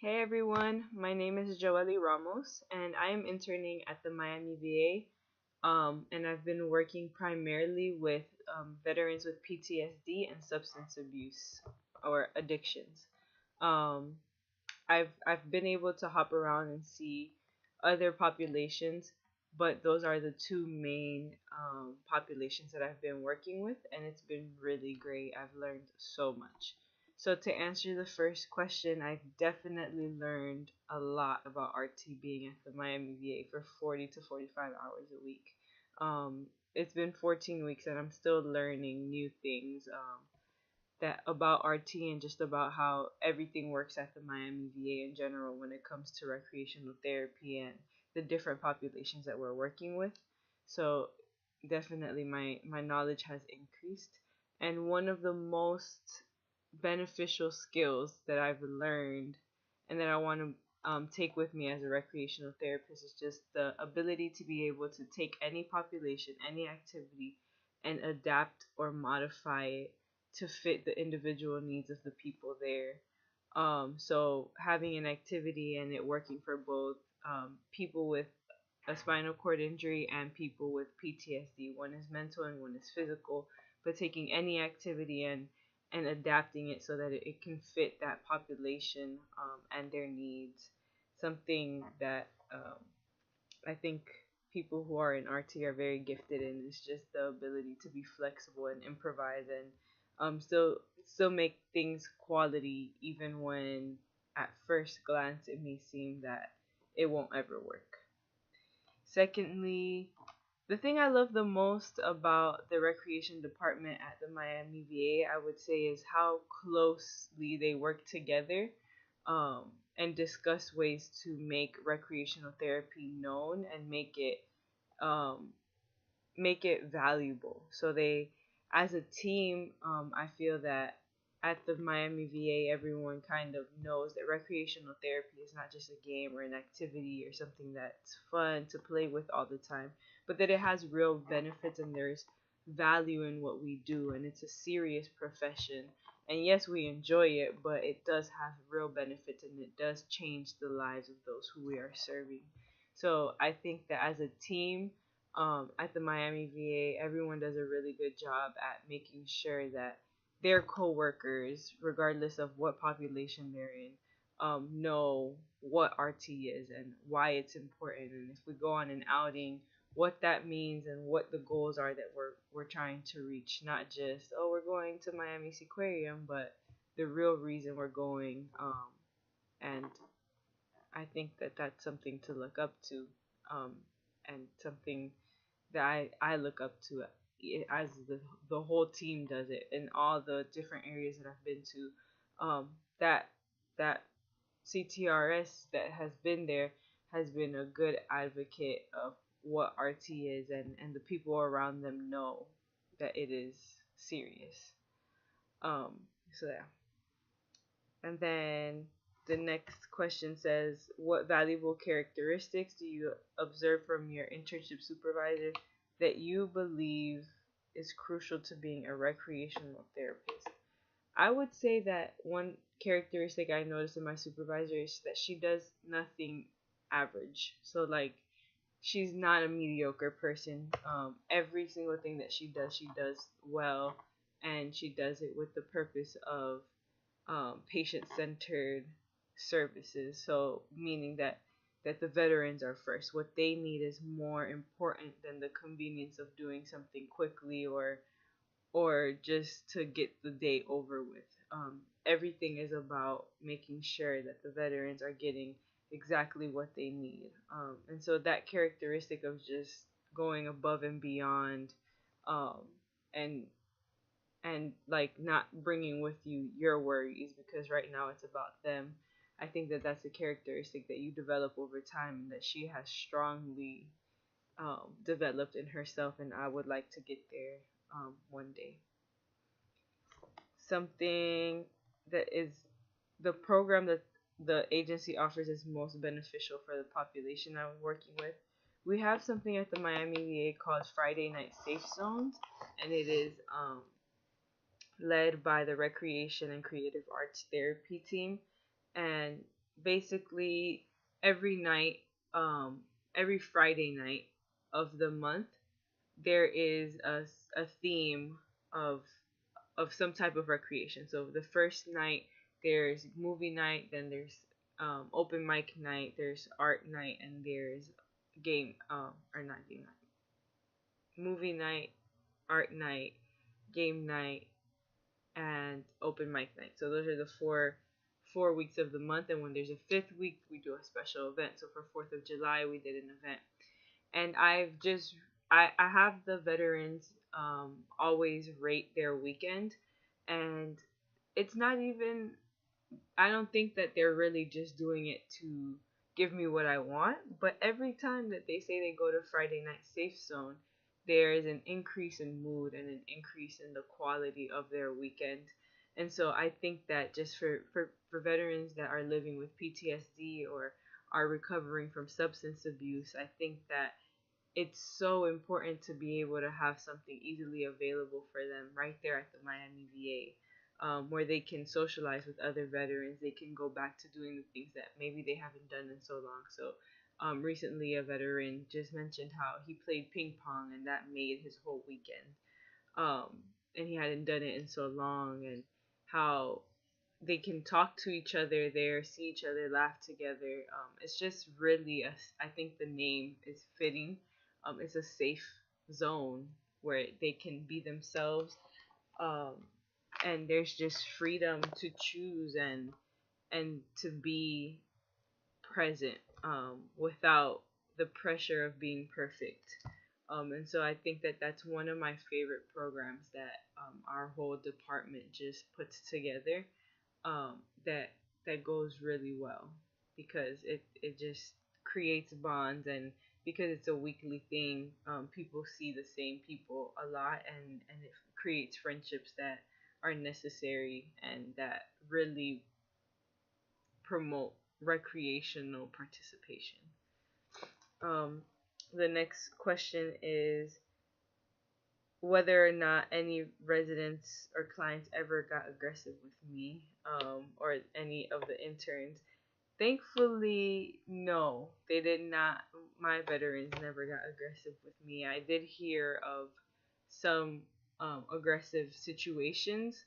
Hey everyone, my name is Joely Ramos and I am interning at the Miami VA. And I've been working primarily with veterans with PTSD and substance abuse or addictions. Um, I've been able to hop around and see other populations, but those are the two main populations that I've been working with, and it's been really great. I've learned so much. So to answer the first question, I've definitely learned a lot about RT being at the Miami VA for 40 to 45 hours a week. It's been 14 weeks and I'm still learning new things. That about RT and just about how everything works at the Miami VA in general when it comes to recreational therapy and the different populations that we're working with. So definitely my knowledge has increased. And one of the most beneficial skills that I've learned and that I want to take with me as a recreational therapist is just the ability to be able to take any population, any activity, and adapt or modify it to fit the individual needs of the people there. So having an activity and it working for both people with a spinal cord injury and people with PTSD. One is mental and one is physical, but taking any activity and adapting it so that it can fit that population and their needs. Something that I think people who are in RT are very gifted in is just the ability to be flexible and improvise and still make things quality even when at first glance it may seem that it won't ever work. Secondly, the thing I love the most about the recreation department at the Miami VA, I would say, is how closely they work together and discuss ways to make recreational therapy known and um, make it valuable. So they, as a team, I feel that at the Miami VA, everyone kind of knows that recreational therapy is not just a game or an activity or something that's fun to play with all the time, but that it has real benefits and there's value in what we do, and it's a serious profession. And yes, we enjoy it, but it does have real benefits and it does change the lives of those who we are serving. So I think that as a team, at the Miami VA, everyone does a really good job at making sure that their coworkers, regardless of what population they're in, know what RT is and why it's important. And if we go on an outing, what that means and what the goals are that we're trying to reach. Not just, oh, we're going to Miami Seaquarium, but the real reason we're going. And I think that that's something to look up to, and something that I look up to as the whole team does it in all the different areas that I've been to. That that CTRS that has been there has been a good advocate of what RT is, and the people around them know that it is serious. Um, so yeah. And then the next question says, what valuable characteristics do you observe from your internship supervisor that you believe is crucial to being a recreational therapist? I would say that one characteristic I noticed in my supervisor is that she does nothing average. So, like, she's not a mediocre person. Every single thing that she does well, and she does it with the purpose of patient centered services. So meaning that the veterans are first. What they need is more important than the convenience of doing something quickly or just to get the day over with. Everything is about making sure that the veterans are getting exactly what they need. And so that characteristic of just going above and beyond, um, and like not bringing with you your worries because right now it's about them. I think that that's a characteristic that you develop over time and that she has strongly developed in herself, and I would like to get there one day. Something that is the program that the agency offers is most beneficial for the population I'm working with. We have something at the Miami VA called Friday Night Safe Zones, and it is led by the Recreation and Creative Arts Therapy team. And basically every night, um, every Friday night of the month, there is a theme of some type of recreation. So the first night there's movie night, then there's open mic night, there's art night, and there's game or not game night, movie night, art night, game night, and open mic night. So those are the four weeks of the month. And when there's a fifth week, we do a special event. So for Fourth of July, we did an event, and I have the veterans always rate their weekend, and it's not even, I don't think that they're really just doing it to give me what I want, but every time that they say they go to Friday Night Safe Zone, there is an increase in mood and an increase in the quality of their weekend. And so I think that just for veterans that are living with PTSD or are recovering from substance abuse, I think that it's so important to be able to have something easily available for them right there at the Miami VA, where they can socialize with other veterans. They can go back to doing the things that maybe they haven't done in so long. So, recently, a veteran just mentioned how he played ping pong and that made his whole weekend. Um, and he hadn't done it in so long, and how they can talk to each other there, see each other, laugh together. It's just really I think the name is fitting. It's a safe zone where they can be themselves, um, and there's just freedom to choose and to be present, without the pressure of being perfect. And so I think that that's one of my favorite programs that our whole department just puts together, um, that that goes really well because it just creates bonds, and because it's a weekly thing, people see the same people a lot, and it creates friendships that are necessary and that really promote recreational participation. Um, the next question is whether or not any residents or clients ever got aggressive with me, or any of the interns. Thankfully, no, they did not. My veterans never got aggressive with me. I did hear of some aggressive situations.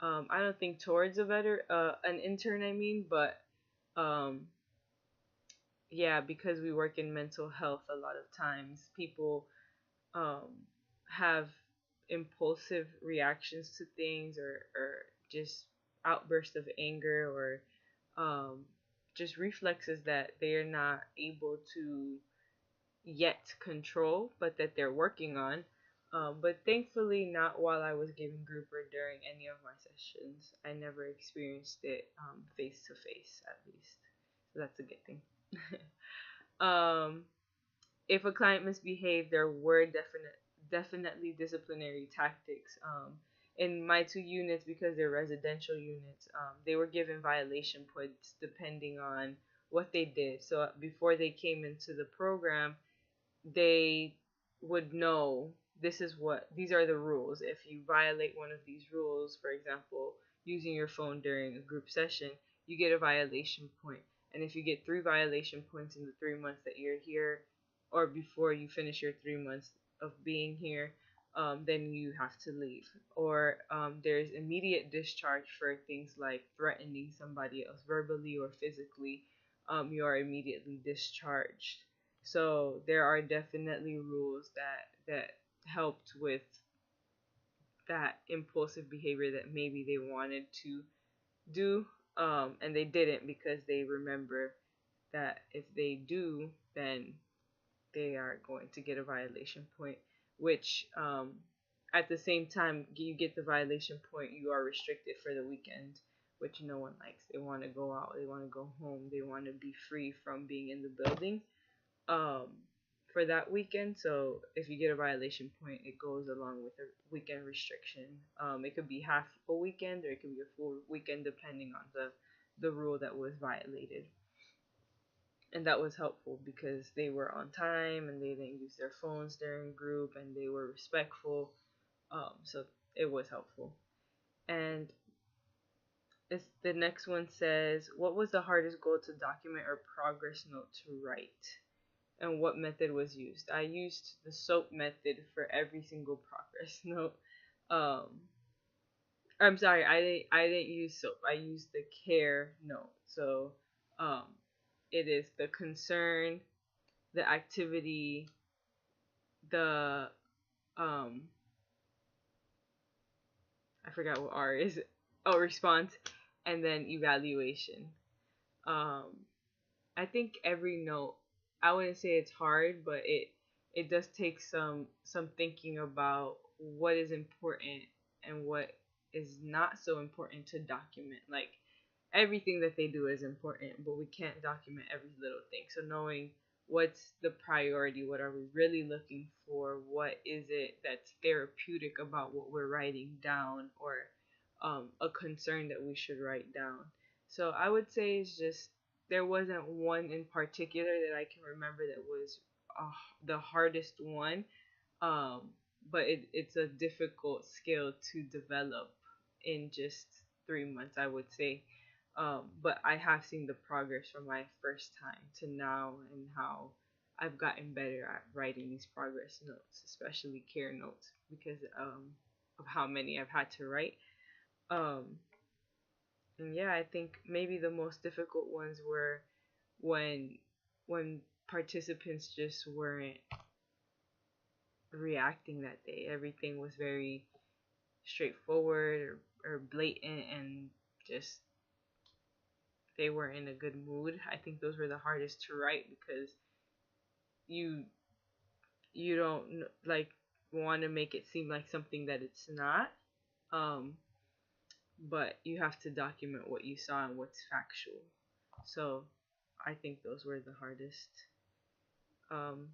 I don't think towards an intern, I mean, but um, yeah, because we work in mental health, a lot of times people um, have impulsive reactions to things, or just outbursts of anger, or um, just reflexes that they are not able to yet control, but that they're working on. But thankfully, not while I was giving group or during any of my sessions. I never experienced it face to face, at least. So that's a good thing. um, if a client misbehaved, there were definitely disciplinary tactics. In my two units, because they're residential units, they were given violation points depending on what they did. So before they came into the program, they would know these are the rules. If you violate one of these rules, for example, using your phone during a group session, you get a violation point. And if you get 3 violation points in the 3 months that you're here, or before you finish your 3 months of being here, then you have to leave. Or there's immediate discharge for things like threatening somebody else verbally or physically. You are immediately discharged. So there are definitely rules that helped with that impulsive behavior that maybe they wanted to do, and they didn't, because they remember that if they do, then they are going to get a violation point, which, at the same time you get the violation point, you are restricted for the weekend, which no one likes. They want to go out, they want to go home, they want to be free from being in the building, um, for that weekend. So if you get a violation point, it goes along with a weekend restriction. It could be half a weekend, or it could be a full weekend, depending on the rule that was violated. And that was helpful because they were on time and they didn't use their phones during group and they were respectful. So it was helpful. And It's, the next one says, what was the hardest goal to document or progress note to write? And what method was used? I used the SOAP method for every single progress note. Um, I'm sorry, I didn't use SOAP. I used the CARE note. So, um, it is the concern, the activity, the um, I forgot what R is. Oh, response, and then evaluation. Um, I think every note, I wouldn't say it's hard, but it does take some thinking about what is important and what is not so important to document. Like everything that they do is important, but we can't document every little thing. So knowing what's the priority, what are we really looking for, what is it that's therapeutic about what we're writing down, or a concern that we should write down. So I would say it's just there wasn't one in particular that I can remember that was the hardest one. Um, but it's a difficult skill to develop in just 3 months, I would say. But I have seen the progress from my first time to now, and how I've gotten better at writing these progress notes, especially care notes, because of how many I've had to write. Um, and yeah, I think maybe the most difficult ones were when when participants just weren't reacting that day. Everything was very straightforward or blatant, and just they weren't in a good mood. I think those were the hardest to write because you you don't like want to make it seem like something that it's not. Um, but you have to document what you saw and what's factual. So I think those were the hardest. Um,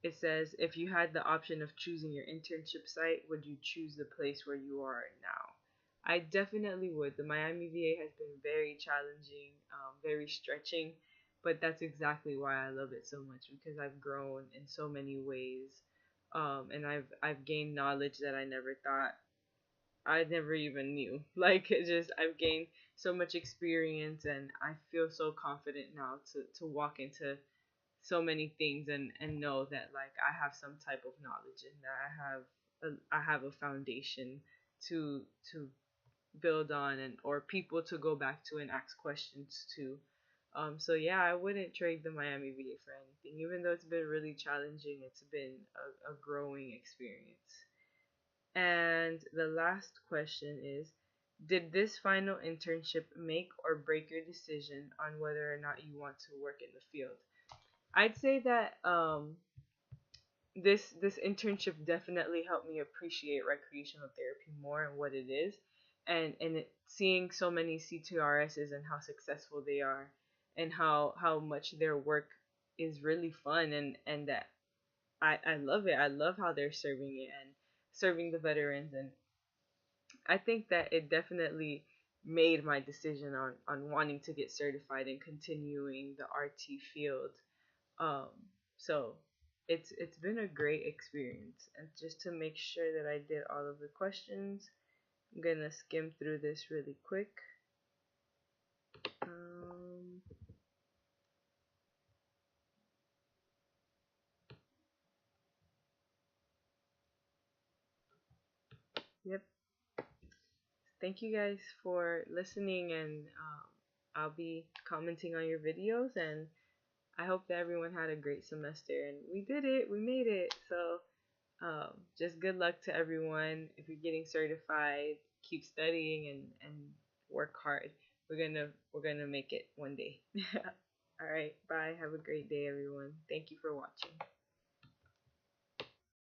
it says, if you had the option of choosing your internship site, would you choose the place where you are now? I definitely would. The Miami VA has been very challenging, very stretching, but that's exactly why I love it so much, because I've grown in so many ways, and I've gained knowledge that I never thought I never even knew. Like it just I've gained so much experience, and I feel so confident now to walk into so many things, and know that like I have some type of knowledge, and that I have a foundation to to build on, and or people to go back to and ask questions to. So yeah, I wouldn't trade the Miami VA for anything. Even though it's been really challenging, it's been a growing experience. And the last question is, did this final internship make or break your decision on whether or not you want to work in the field? I'd say that this internship definitely helped me appreciate recreational therapy more and what it is, and seeing so many C2RSs and how successful they are, and how much their work is really fun, and that I love it. I love how they're serving it and serving the veterans, and I think that it definitely made my decision on wanting to get certified and continuing the RT field. Um, so it's been a great experience. And just to make sure that I did all of the questions, I'm gonna skim through this really quick. Um, yep. Thank you guys for listening, and I'll be commenting on your videos, and I hope that everyone had a great semester, and we did it. We made it. So just good luck to everyone. If you're getting certified, keep studying, and work hard. We're gonna make it one day. All right, bye. Have a great day, everyone. Thank you for watching.